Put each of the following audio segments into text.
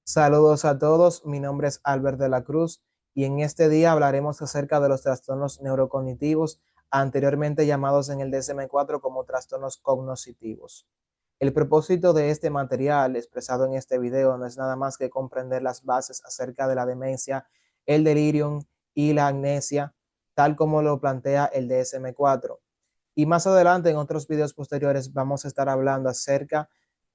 Saludos a todos, mi nombre es Albert de la Cruz y en este día hablaremos acerca de los trastornos neurocognitivos, anteriormente llamados en el DSM-4 como trastornos cognitivos. El propósito de este material expresado en este video no es nada más que comprender las bases acerca de la demencia, el delirium y la amnesia, tal como lo plantea el DSM-4. Y más adelante en otros videos posteriores vamos a estar hablando acerca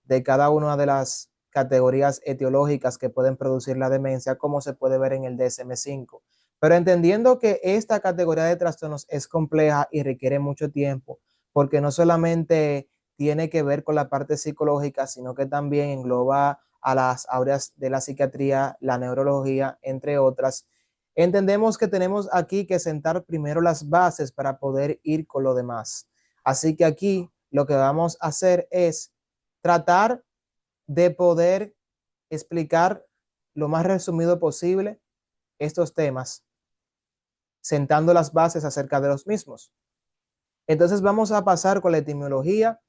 de cada una de las categorías etiológicas que pueden producir la demencia, como se puede ver en el DSM-5. Pero entendiendo que esta categoría de trastornos es compleja y requiere mucho tiempo, porque no solamente tiene que ver con la parte psicológica, sino que también engloba a las áreas de la psiquiatría, la neurología, entre otras. Entendemos que tenemos aquí que sentar primero las bases para poder ir con lo demás. Así que aquí lo que vamos a hacer es tratar de poder explicar lo más resumido posible estos temas, sentando las bases acerca de los mismos. Entonces vamos a pasar con la etimología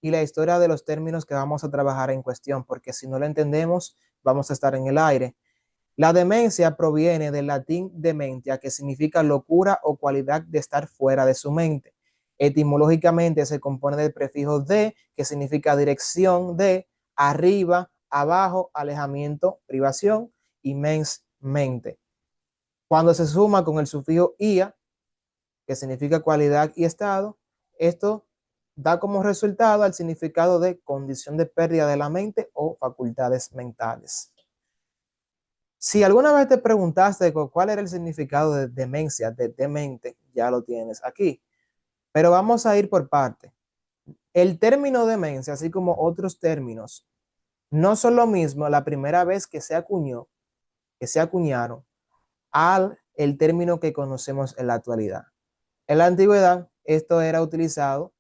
y la historia de los términos que vamos a trabajar en cuestión, porque si no lo entendemos, vamos a estar en el aire. La demencia proviene del latín dementia, que significa locura o cualidad de estar fuera de su mente. Etimológicamente se compone del prefijo de, que significa dirección de, arriba, abajo, alejamiento, privación, y mens, mente. Cuando se suma con el sufijo ia, que significa cualidad y estado, esto da como resultado el significado de condición de pérdida de la mente o facultades mentales. Si alguna vez te preguntaste cuál era el significado de demencia, de demente, ya lo tienes aquí. Pero vamos a ir por parte. El término demencia, así como otros términos, no son lo mismo la primera vez que se acuñó, que se acuñaron, al el término que conocemos en la actualidad. En la antigüedad, esto era utilizado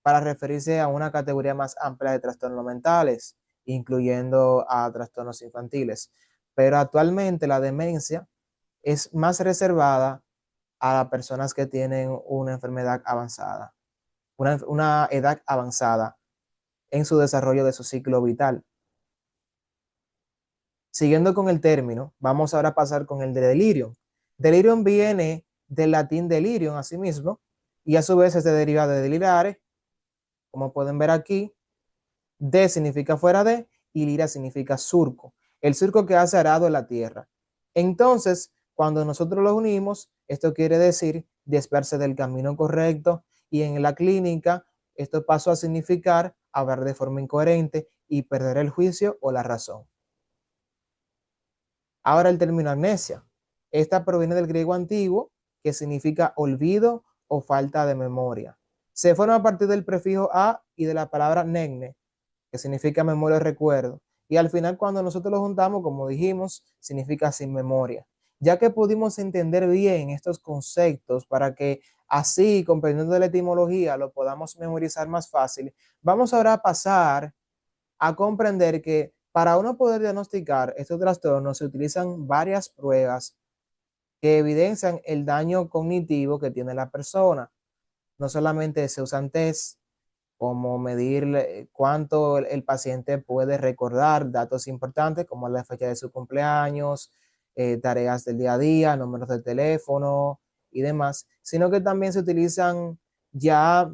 para referirse a una categoría más amplia de trastornos mentales, incluyendo a trastornos infantiles. Pero actualmente la demencia es más reservada a las personas que tienen una enfermedad avanzada, una edad avanzada en su desarrollo de su ciclo vital. Siguiendo con el término, vamos ahora a pasar con el de delirium. Delirium viene del latín delirium, asimismo, y a su vez se deriva de delirare, como pueden ver aquí. De significa fuera de y lira significa surco. El surco que hace arado en la tierra. Entonces, cuando nosotros los unimos, esto quiere decir desviarse del camino correcto, y en la clínica esto pasó a significar hablar de forma incoherente y perder el juicio o la razón. Ahora el término amnesia. Esta proviene del griego antiguo, que significa olvido o falta de memoria. Se forma a partir del prefijo a y de la palabra negne, que significa memoria o recuerdo. Y al final, cuando nosotros lo juntamos, como dijimos, significa sin memoria. Ya que pudimos entender bien estos conceptos para que así, comprendiendo la etimología, lo podamos memorizar más fácil, vamos ahora a pasar a comprender que para uno poder diagnosticar estos trastornos se utilizan varias pruebas que evidencian el daño cognitivo que tiene la persona. No solamente se usan test, como medir cuánto el paciente puede recordar datos importantes como la fecha de su cumpleaños, tareas del día a día, números de teléfono y demás, sino que también se utilizan ya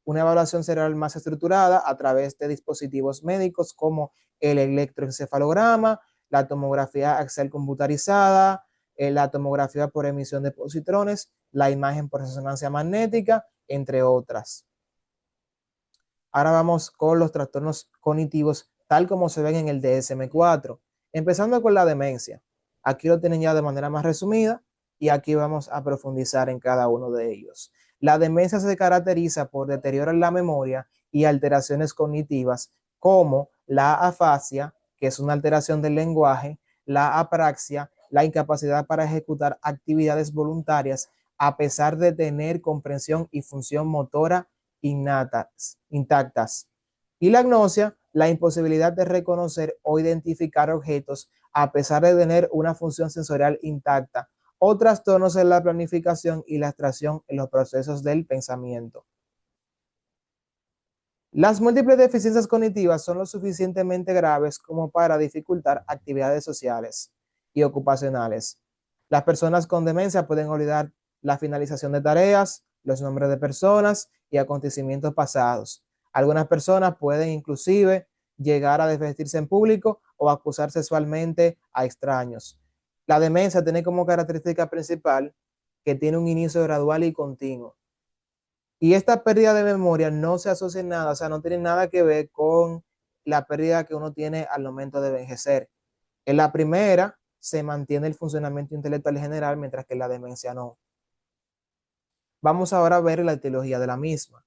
una evaluación cerebral más estructurada a través de dispositivos médicos como el electroencefalograma, la tomografía axial computarizada, la tomografía por emisión de positrones, la imagen por resonancia magnética, entre otras. Ahora vamos con los trastornos cognitivos tal como se ven en el DSM-4, empezando con la demencia. Aquí lo tienen ya de manera más resumida y aquí vamos a profundizar en cada uno de ellos. La demencia se caracteriza por deterioro en la memoria y alteraciones cognitivas como la afasia, que es una alteración del lenguaje, la apraxia, la incapacidad para ejecutar actividades voluntarias a pesar de tener comprensión y función motora intactas. Y la agnosia, la imposibilidad de reconocer o identificar objetos a pesar de tener una función sensorial intacta, o trastornos en la planificación y la abstracción en los procesos del pensamiento. Las múltiples deficiencias cognitivas son lo suficientemente graves como para dificultar actividades sociales y ocupacionales. Las personas con demencia pueden olvidar la finalización de tareas, los nombres de personas y acontecimientos pasados. Algunas personas pueden inclusive llegar a desvestirse en público o acusar sexualmente a extraños. La demencia tiene como característica principal que tiene un inicio gradual y continuo. Y esta pérdida de memoria no se asocia en nada, o sea, no tiene nada que ver con la pérdida que uno tiene al momento de envejecer. En la primera se mantiene el funcionamiento intelectual general, mientras que en la demencia no. Vamos ahora a ver la etiología de la misma.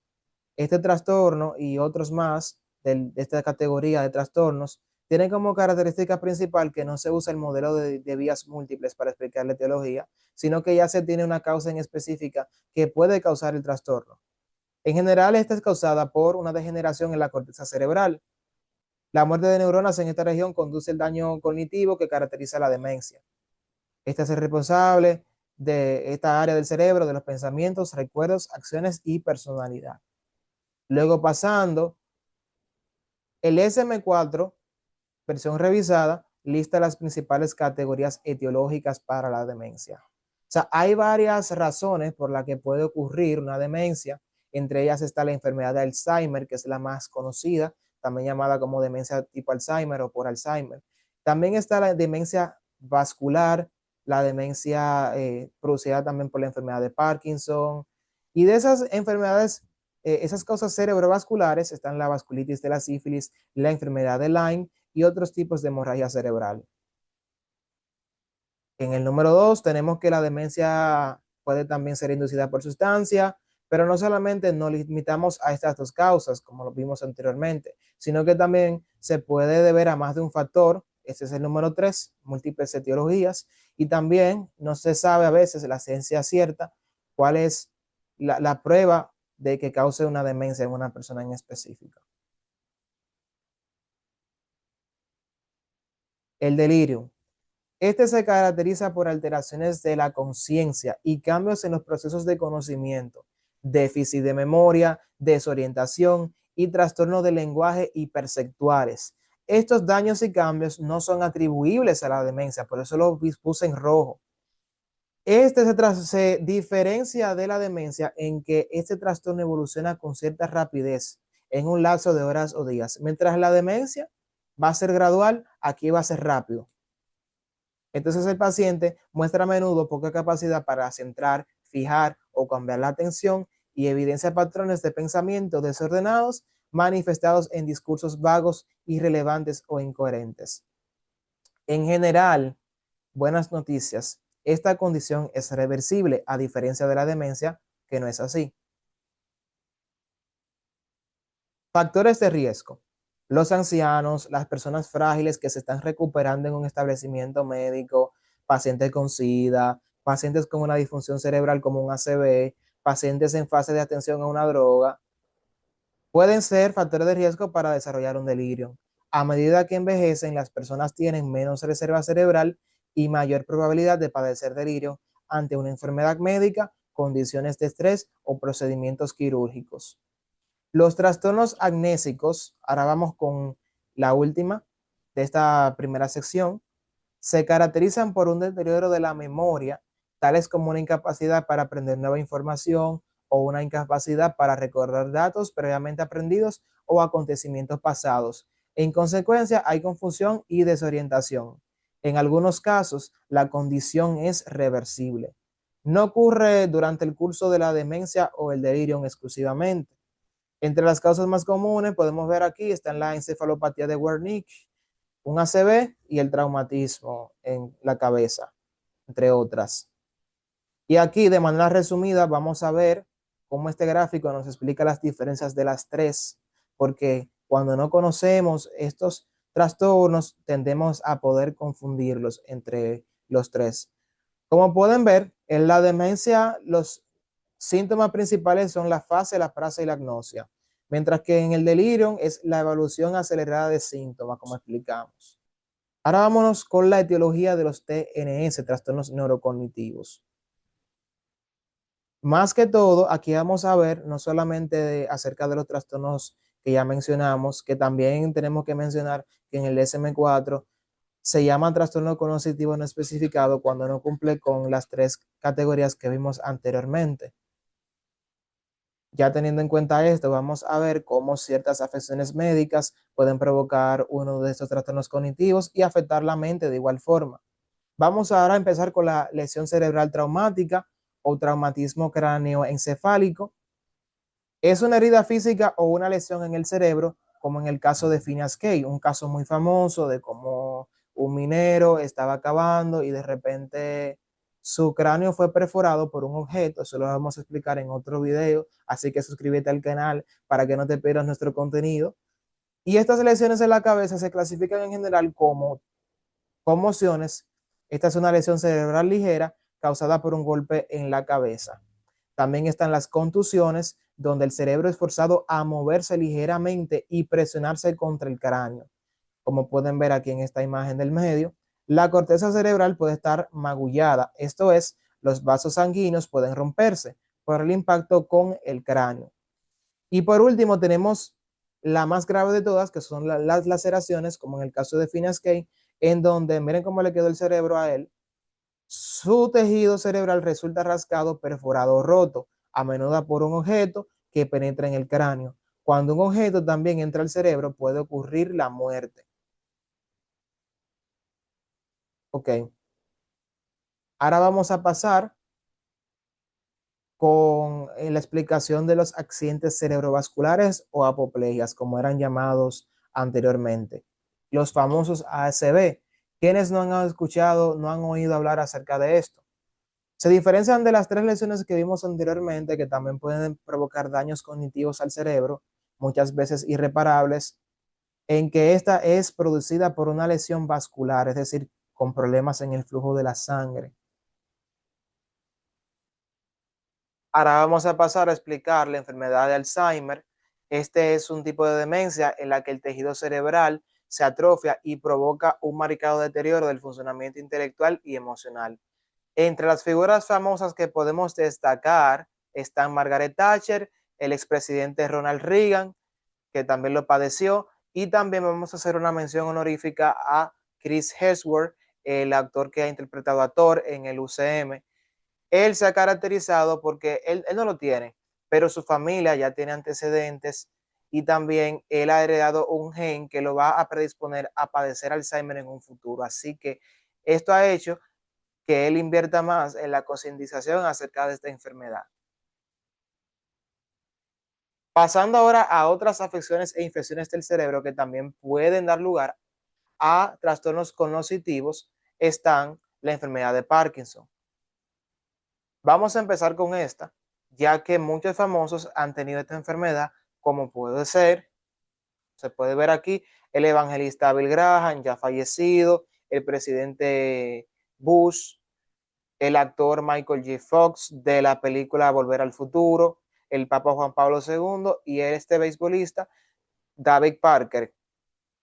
Este trastorno y otros más de esta categoría de trastornos tienen como característica principal que no se usa el modelo de vías múltiples para explicar la etiología, sino que ya se tiene una causa en específica que puede causar el trastorno. En general, esta es causada por una degeneración en la corteza cerebral. La muerte de neuronas en esta región conduce al daño cognitivo que caracteriza la demencia. Esta es el responsable de esta área del cerebro, de los pensamientos, recuerdos, acciones y personalidad. Luego pasando, el SM4, versión revisada, lista las principales categorías etiológicas para la demencia. O sea, hay varias razones por las que puede ocurrir una demencia. Entre ellas está la enfermedad de Alzheimer, que es la más conocida, también llamada como demencia tipo Alzheimer o por Alzheimer. También está la demencia vascular, la demencia producida también por la enfermedad de Parkinson. Y de esas enfermedades, esas causas cerebrovasculares están la vasculitis de la sífilis, la enfermedad de Lyme y otros tipos de hemorragia cerebral. En el número 2 tenemos que la demencia puede también ser inducida por sustancia, pero no solamente nos limitamos a estas dos causas, como lo vimos anteriormente, sino que también se puede deber a más de un factor. Este es el número 3, múltiples etiologías, y también no se sabe a veces la ciencia cierta cuál es la prueba de que cause una demencia en una persona en específico. El delirio. Este se caracteriza por alteraciones de la conciencia y cambios en los procesos de conocimiento, déficit de memoria, desorientación y trastorno del lenguaje hiperceptuales. Estos daños y cambios no son atribuibles a la demencia, por eso lo puse en rojo. Este se diferencia de la demencia en que este trastorno evoluciona con cierta rapidez en un lapso de horas o días, mientras la demencia va a ser gradual, aquí va a ser rápido. Entonces el paciente muestra a menudo poca capacidad para centrar, fijar o cambiar la atención y evidencia patrones de pensamiento desordenados manifestados en discursos vagos, irrelevantes o incoherentes. En general, buenas noticias, esta condición es reversible a diferencia de la demencia, que no es así. Factores de riesgo. Los ancianos, las personas frágiles que se están recuperando en un establecimiento médico, pacientes con SIDA, pacientes con una disfunción cerebral como un ACV, pacientes en fase de atención a una droga, pueden ser factores de riesgo para desarrollar un delirio. A medida que envejecen, las personas tienen menos reserva cerebral y mayor probabilidad de padecer delirio ante una enfermedad médica, condiciones de estrés o procedimientos quirúrgicos. Los trastornos amnésicos, ahora vamos con la última de esta primera sección, se caracterizan por un deterioro de la memoria, tales como una incapacidad para aprender nueva información o una incapacidad para recordar datos previamente aprendidos o acontecimientos pasados. En consecuencia, hay confusión y desorientación. En algunos casos, la condición es reversible. No ocurre durante el curso de la demencia o el delirio exclusivamente. Entre las causas más comunes podemos ver aquí están la encefalopatía de Wernicke, un ACV y el traumatismo en la cabeza, entre otras. Y aquí de manera resumida vamos a ver cómo este gráfico nos explica las diferencias de las tres, porque cuando no conocemos estos trastornos tendemos a poder confundirlos entre los tres. Como pueden ver, en la demencia los síntomas principales son la fase, la frase y la agnosia, mientras que en el delirium es la evolución acelerada de síntomas, como explicamos. Ahora vámonos con la etiología de los TNS, trastornos neurocognitivos. Más que todo, aquí vamos a ver no solamente acerca de los trastornos que ya mencionamos, que también tenemos que mencionar que en el DSM-4 se llama trastorno cognitivo no especificado cuando no cumple con las tres categorías que vimos anteriormente. Ya teniendo en cuenta esto, vamos a ver cómo ciertas afecciones médicas pueden provocar uno de estos trastornos cognitivos y afectar la mente de igual forma. Vamos ahora a empezar con la lesión cerebral traumática o traumatismo cráneoencefálico. Es una herida física o una lesión en el cerebro, como en el caso de Phineas Cage, un caso muy famoso de cómo un minero estaba cavando y de repente su cráneo fue perforado por un objeto. Eso lo vamos a explicar en otro video, así que suscríbete al canal para que no te pierdas nuestro contenido. Y estas lesiones en la cabeza se clasifican en general como conmociones. Esta es una lesión cerebral ligera causada por un golpe en la cabeza. También están las contusiones, donde el cerebro es forzado a moverse ligeramente y presionarse contra el cráneo. Como pueden ver aquí en esta imagen del medio, la corteza cerebral puede estar magullada, esto es, los vasos sanguíneos pueden romperse por el impacto con el cráneo. Y por último tenemos la más grave de todas, que son las laceraciones, como en el caso de Phineas Cage, en donde miren cómo le quedó el cerebro a él. Su tejido cerebral resulta rascado, perforado o roto, a menudo por un objeto que penetra en el cráneo. Cuando un objeto también entra al cerebro, puede ocurrir la muerte. Ok, ahora vamos a pasar con la explicación de los accidentes cerebrovasculares o apoplegias, como eran llamados anteriormente. Los famosos ASB. ¿Quiénes no han escuchado, no han oído hablar acerca de esto? Se diferencian de las tres lesiones que vimos anteriormente, que también pueden provocar daños cognitivos al cerebro, muchas veces irreparables, en que esta es producida por una lesión vascular, es decir, con problemas en el flujo de la sangre. Ahora vamos a pasar a explicar la enfermedad de Alzheimer. Este es un tipo de demencia en la que el tejido cerebral se atrofia y provoca un marcado deterioro del funcionamiento intelectual y emocional. Entre las figuras famosas que podemos destacar están Margaret Thatcher, el expresidente Ronald Reagan, que también lo padeció, y también vamos a hacer una mención honorífica a Chris Hemsworth, el actor que ha interpretado a Thor en el UCM. Él se ha caracterizado porque él no lo tiene, pero su familia ya tiene antecedentes y también él ha heredado un gen que lo va a predisponer a padecer Alzheimer en un futuro. Así que esto ha hecho que él invierta más en la concientización acerca de esta enfermedad. Pasando ahora a otras afecciones e infecciones del cerebro que también pueden dar lugar a trastornos cognitivos, están la enfermedad de Parkinson. Vamos a empezar con esta, ya que muchos famosos han tenido esta enfermedad, como puede ser, se puede ver aquí, el evangelista Bill Graham, ya fallecido, el presidente Bush, el actor Michael J. Fox de la película Volver al Futuro, el Papa Juan Pablo II y este beisbolista David Parker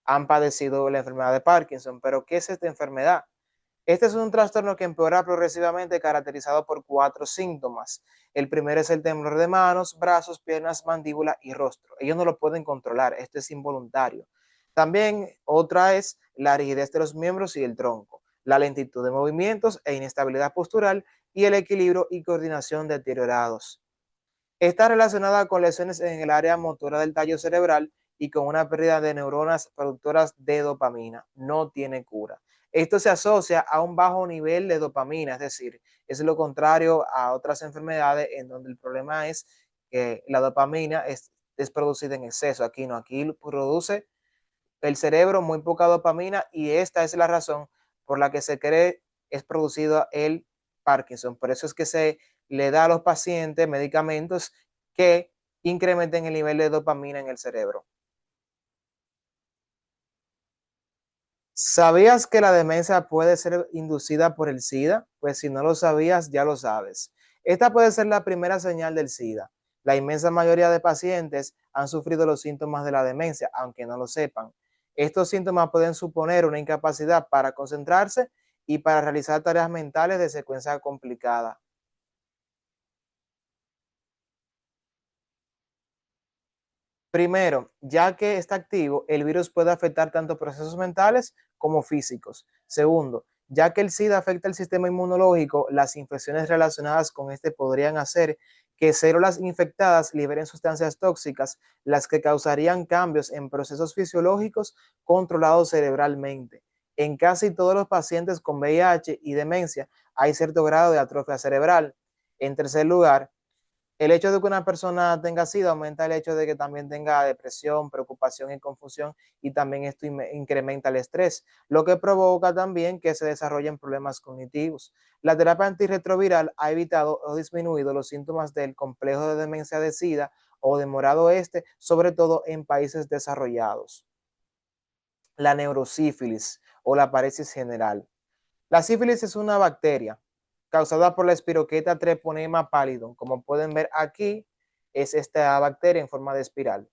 han padecido la enfermedad de Parkinson. Pero ¿qué es esta enfermedad? Este es un trastorno que empeora progresivamente, caracterizado por 4 síntomas. El primero es el temblor de manos, brazos, piernas, mandíbula y rostro. Ellos no lo pueden controlar, esto es involuntario. También otra es la rigidez de los miembros y el tronco, la lentitud de movimientos e inestabilidad postural y el equilibrio y coordinación deteriorados. Está relacionada con lesiones en el área motora del tallo cerebral y con una pérdida de neuronas productoras de dopamina. No tiene cura. Esto se asocia a un bajo nivel de dopamina, es decir, es lo contrario a otras enfermedades en donde el problema es que la dopamina es producida en exceso. Aquí no, aquí produce el cerebro muy poca dopamina y esta es la razón por la que se cree es producido el Parkinson. Por eso es que se le da a los pacientes medicamentos que incrementen el nivel de dopamina en el cerebro. ¿Sabías que la demencia puede ser inducida por el SIDA? Pues si no lo sabías, ya lo sabes. Esta puede ser la primera señal del SIDA. La inmensa mayoría de pacientes han sufrido los síntomas de la demencia, aunque no lo sepan. Estos síntomas pueden suponer una incapacidad para concentrarse y para realizar tareas mentales de secuencia complicada. Primero, ya que está activo, el virus puede afectar tanto procesos mentales como físicos. Segundo, ya que el SIDA afecta el sistema inmunológico, las infecciones relacionadas con este podrían hacer que células infectadas liberen sustancias tóxicas, las que causarían cambios en procesos fisiológicos controlados cerebralmente. En casi todos los pacientes con VIH y demencia hay cierto grado de atrofia cerebral. En tercer lugar, el hecho de que una persona tenga SIDA aumenta el hecho de que también tenga depresión, preocupación y confusión, y también esto incrementa el estrés, lo que provoca también que se desarrollen problemas cognitivos. La terapia antirretroviral ha evitado o disminuido los síntomas del complejo de demencia de SIDA o de morado este, sobre todo en países desarrollados. La neurosífilis o la paresis general. La sífilis es una bacteria causada por la Spirocheta treponema pallidum. Como pueden ver aquí, es esta bacteria en forma de espiral.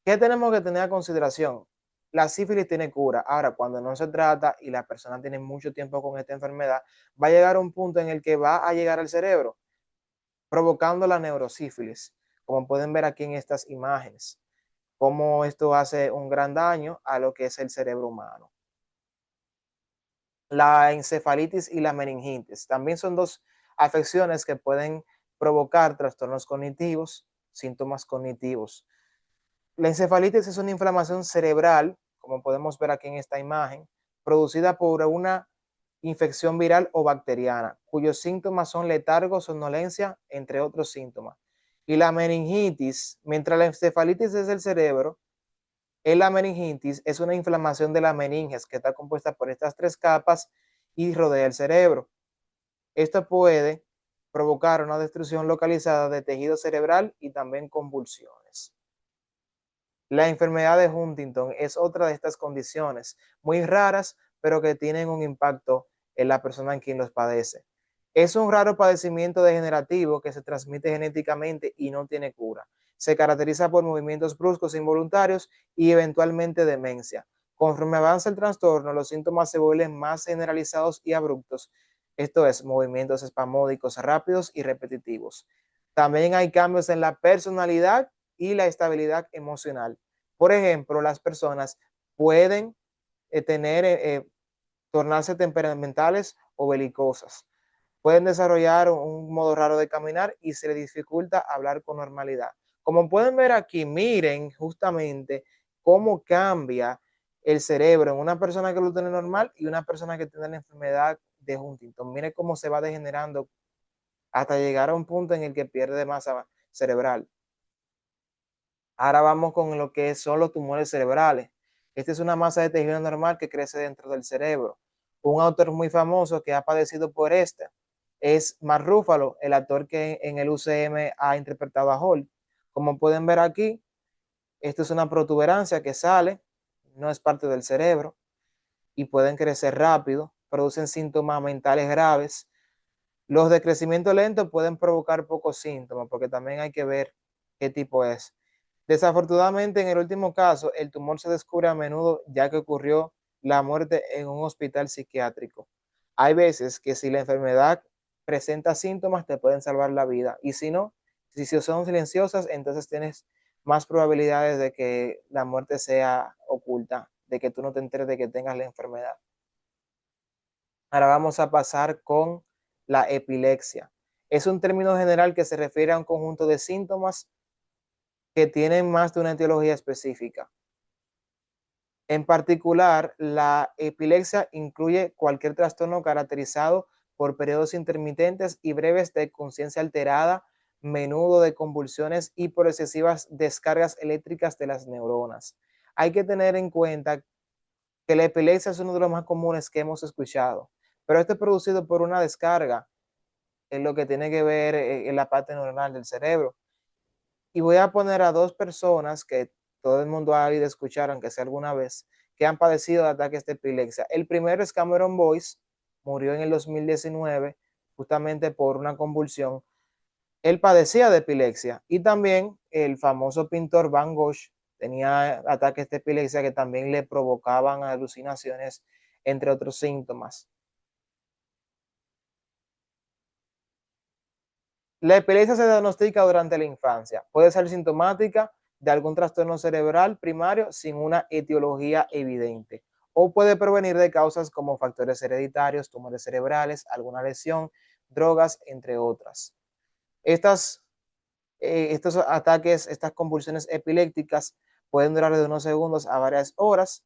¿Qué tenemos que tener a consideración? La sífilis tiene cura. Ahora, cuando no se trata y la persona tiene mucho tiempo con esta enfermedad, va a llegar a un punto en el que va a llegar al cerebro, provocando la neurosífilis, como pueden ver aquí en estas imágenes, cómo esto hace un gran daño a lo que es el cerebro humano. La encefalitis y la meningitis también son dos afecciones que pueden provocar trastornos cognitivos, síntomas cognitivos. La encefalitis es una inflamación cerebral, como podemos ver aquí en esta imagen, producida por una infección viral o bacteriana, cuyos síntomas son letargo, somnolencia, entre otros síntomas. Y la meningitis, mientras la encefalitis es del cerebro, la meningitis es una inflamación de la meninges que está compuesta por estas tres capas y rodea el cerebro. Esto puede provocar una destrucción localizada de tejido cerebral y también convulsiones. La enfermedad de Huntington es otra de estas condiciones muy raras, pero que tienen un impacto en la persona en quien los padece. Es un raro padecimiento degenerativo que se transmite genéticamente y no tiene cura. Se caracteriza por movimientos bruscos e involuntarios y eventualmente demencia. Conforme avanza el trastorno, los síntomas se vuelven más generalizados y abruptos, esto es, movimientos espasmódicos rápidos y repetitivos. También hay cambios en la personalidad y la estabilidad emocional. Por ejemplo, las personas pueden tornarse temperamentales o belicosas. Pueden desarrollar un modo raro de caminar y se les dificulta hablar con normalidad. Como pueden ver aquí, miren justamente cómo cambia el cerebro en una persona que lo tiene normal y una persona que tiene la enfermedad de Huntington. Miren cómo se va degenerando hasta llegar a un punto en el que pierde masa cerebral. Ahora vamos con lo que son los tumores cerebrales. Esta es una masa de tejido normal que crece dentro del cerebro. Un autor muy famoso que ha padecido por esta es Mark Ruffalo, el actor que en el UCM ha interpretado a Hulk. Como pueden ver aquí, esto es una protuberancia que sale, no es parte del cerebro y pueden crecer rápido, producen síntomas mentales graves. Los de crecimiento lento pueden provocar pocos síntomas porque también hay que ver qué tipo es. Desafortunadamente, en el último caso, el tumor se descubre a menudo ya que ocurrió la muerte en un hospital psiquiátrico. Hay veces que si la enfermedad presenta síntomas te pueden salvar la vida y si no, si son silenciosas, entonces tienes más probabilidades de que la muerte sea oculta, de que tú no te enteres de que tengas la enfermedad. Ahora vamos a pasar con la epilepsia. Es un término general que se refiere a un conjunto de síntomas que tienen más de una etiología específica. En particular, la epilepsia incluye cualquier trastorno caracterizado por periodos intermitentes y breves de conciencia alterada, menudo de convulsiones y por excesivas descargas eléctricas de las neuronas. Hay que tener en cuenta que la epilepsia es uno de los más comunes que hemos escuchado, pero esto es producido por una descarga en lo que tiene que ver en la parte neuronal del cerebro. Y voy a poner a dos personas que todo el mundo ha oído escuchar, aunque sea alguna vez, que han padecido de ataques de epilepsia. El primero es Cameron Boyce, murió en el 2019 justamente por una convulsión. Él padecía de epilepsia y también el famoso pintor Van Gogh tenía ataques de epilepsia que también le provocaban alucinaciones, entre otros síntomas. La epilepsia se diagnostica durante la infancia. Puede ser sintomática de algún trastorno cerebral primario sin una etiología evidente, o puede provenir de causas como factores hereditarios, tumores cerebrales, alguna lesión, drogas, entre otras. Estos ataques, estas convulsiones epilépticas pueden durar de unos segundos a varias horas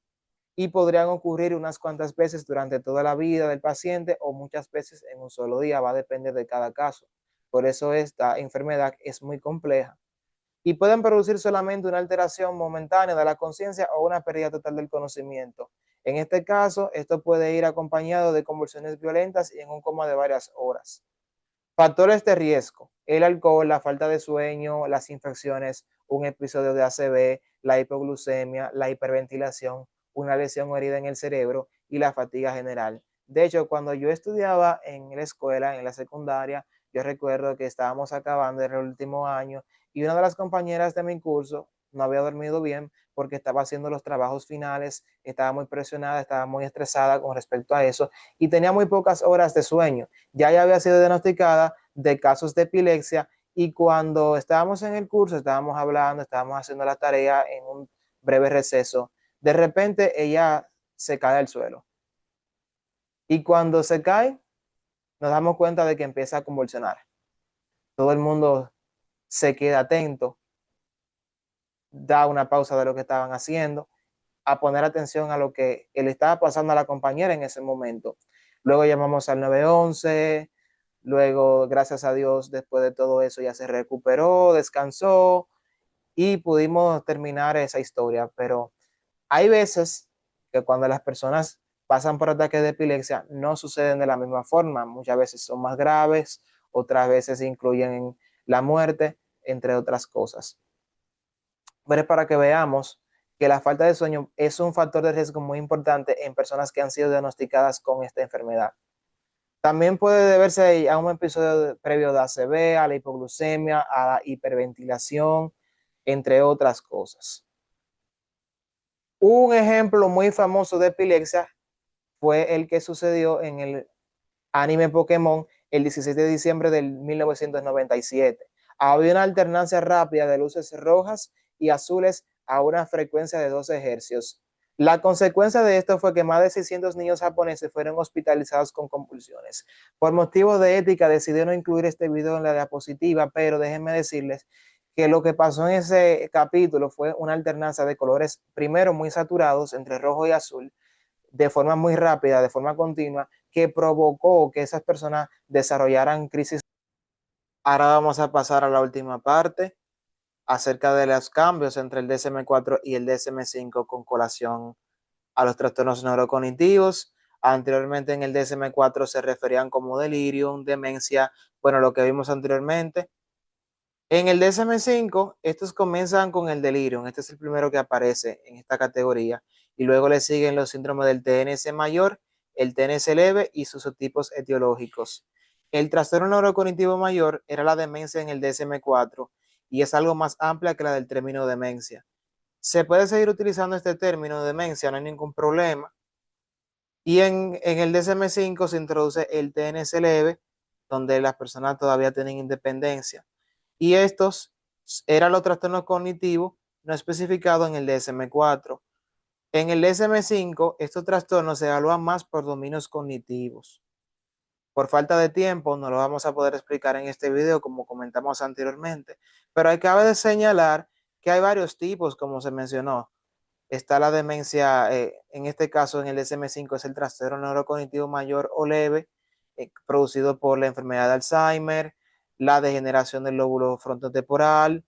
y podrían ocurrir unas cuantas veces durante toda la vida del paciente o muchas veces en un solo día, va a depender de cada caso. Por eso esta enfermedad es muy compleja y pueden producir solamente una alteración momentánea de la conciencia o una pérdida total del conocimiento. En este caso, esto puede ir acompañado de convulsiones violentas y en un coma de varias horas. Factores de riesgo: el alcohol, la falta de sueño, las infecciones, un episodio de ACV, la hipoglucemia, la hiperventilación, una lesión o herida en el cerebro y la fatiga general. De hecho, cuando yo estudiaba en la escuela, en la secundaria, yo recuerdo que estábamos acabando el último año y una de las compañeras de mi curso no había dormido bien porque estaba haciendo los trabajos finales, estaba muy presionada, estaba muy estresada con respecto a eso y tenía muy pocas horas de sueño. Ya había sido diagnosticada de casos de epilepsia y cuando estábamos en el curso, estábamos hablando, estábamos haciendo la tarea en un breve receso, de repente ella se cae al suelo. Y cuando se cae, nos damos cuenta de que empieza a convulsionar. Todo el mundo se queda atento, da una pausa de lo que estaban haciendo, a poner atención a lo que le estaba pasando a la compañera en ese momento. Luego llamamos al 911, luego, gracias a Dios, después de todo eso ya se recuperó, descansó y pudimos terminar esa historia. Pero hay veces que cuando las personas pasan por ataques de epilepsia no suceden de la misma forma. Muchas veces son más graves, otras veces incluyen la muerte, entre otras cosas. Pero es para que veamos que la falta de sueño es un factor de riesgo muy importante en personas que han sido diagnosticadas con esta enfermedad. También puede deberse a un episodio previo de ACV, a la hipoglucemia, a la hiperventilación, entre otras cosas. Un ejemplo muy famoso de epilepsia fue el que sucedió en el anime Pokémon el 16 de diciembre del 1997. Había una alternancia rápida de luces rojas y azules a una frecuencia de 12 hercios. La consecuencia de esto fue que más de 600 niños japoneses fueron hospitalizados con convulsiones. Por motivos de ética decidí no incluir este video en la diapositiva, pero déjenme decirles que lo que pasó en ese capítulo fue una alternancia de colores, primero muy saturados entre rojo y azul, de forma muy rápida, de forma continua, que provocó que esas personas desarrollaran crisis. Ahora vamos a pasar a la última parte acerca de los cambios entre el DSM-4 y el DSM-5 con colación a los trastornos neurocognitivos. Anteriormente en el DSM-4 se referían como delirium, demencia, bueno, lo que vimos anteriormente. En el DSM-5, estos comienzan con el delirium, este es el primero que aparece en esta categoría, y luego le siguen los síndromes del TNS mayor, el TNS leve y sus subtipos etiológicos. El trastorno neurocognitivo mayor era la demencia en el DSM-4 y es algo más amplia que la del término demencia. Se puede seguir utilizando este término de demencia, no hay ningún problema. Y en el DSM-5 se introduce el TNS leve, donde las personas todavía tienen independencia. Y estos eran los trastornos cognitivos no especificados en el DSM-4. En el DSM-5, estos trastornos se evalúan más por dominios cognitivos. Por falta de tiempo, no lo vamos a poder explicar en este video, como comentamos anteriormente, pero cabe de señalar que hay varios tipos, como se mencionó. Está la demencia, en este caso en el DSM-5 es el trastorno neurocognitivo mayor o leve, producido por la enfermedad de Alzheimer, la degeneración del lóbulo frontotemporal,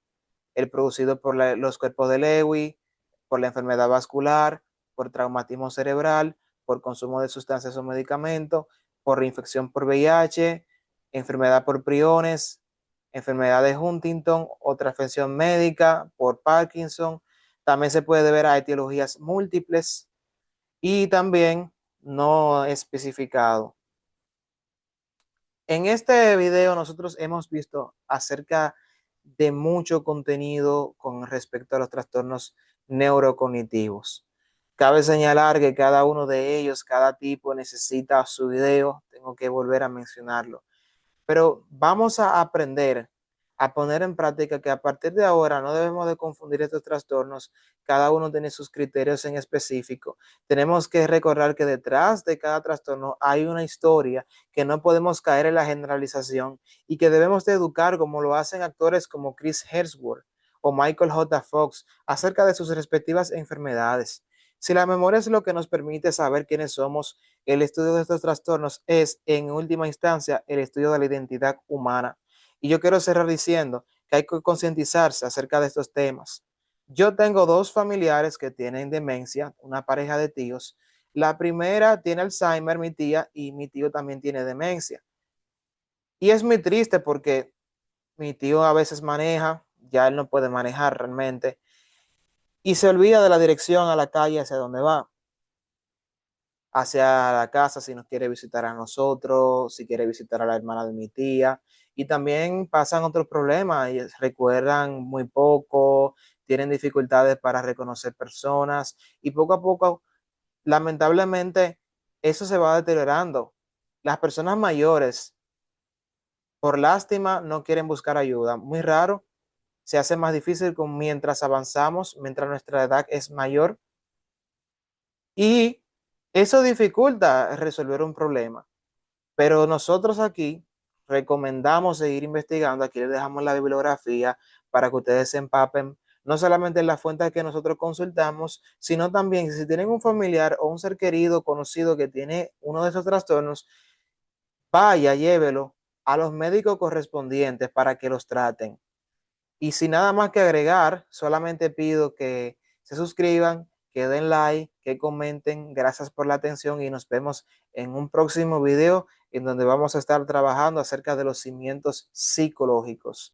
el producido por los cuerpos de Lewy, por la enfermedad vascular, por traumatismo cerebral, por consumo de sustancias o medicamentos, por reinfección por VIH, enfermedad por priones, enfermedad de Huntington, otra afección médica, por Parkinson. También se puede deber a etiologías múltiples y también no especificado. En este video nosotros hemos visto acerca de mucho contenido con respecto a los trastornos neurocognitivos. Cabe señalar que cada uno de ellos, cada tipo necesita su video, tengo que volver a mencionarlo. Pero vamos a aprender a poner en práctica que a partir de ahora no debemos de confundir estos trastornos, cada uno tiene sus criterios en específico. Tenemos que recordar que detrás de cada trastorno hay una historia, que no podemos caer en la generalización y que debemos de educar como lo hacen actores como Chris Hemsworth o Michael J. Fox acerca de sus respectivas enfermedades. Si la memoria es lo que nos permite saber quiénes somos, el estudio de estos trastornos es, en última instancia, el estudio de la identidad humana. Y yo quiero cerrar diciendo que hay que concientizarse acerca de estos temas. Yo tengo dos familiares que tienen demencia, una pareja de tíos. La primera tiene Alzheimer, mi tía, y mi tío también tiene demencia. Y es muy triste porque mi tío a veces maneja, ya él no puede manejar realmente, y se olvida de la dirección a la calle hacia donde va, hacia la casa si nos quiere visitar a nosotros, si quiere visitar a la hermana de mi tía. Y también pasan otros problemas, y recuerdan muy poco, tienen dificultades para reconocer personas y poco a poco, lamentablemente, eso se va deteriorando. Las personas mayores, por lástima, no quieren buscar ayuda. Muy raro, se hace más difícil mientras avanzamos, mientras nuestra edad es mayor, y eso dificulta resolver un problema. Pero nosotros aquí recomendamos seguir investigando. Aquí les dejamos la bibliografía para que ustedes se empapen, no solamente en las fuentes que nosotros consultamos, sino también si tienen un familiar o un ser querido conocido que tiene uno de esos trastornos, vaya, llévelo a los médicos correspondientes para que los traten. Y sin nada más que agregar, solamente pido que se suscriban, que den like, que comenten. Gracias por la atención y nos vemos en un próximo video en donde vamos a estar trabajando acerca de los cimientos psicológicos.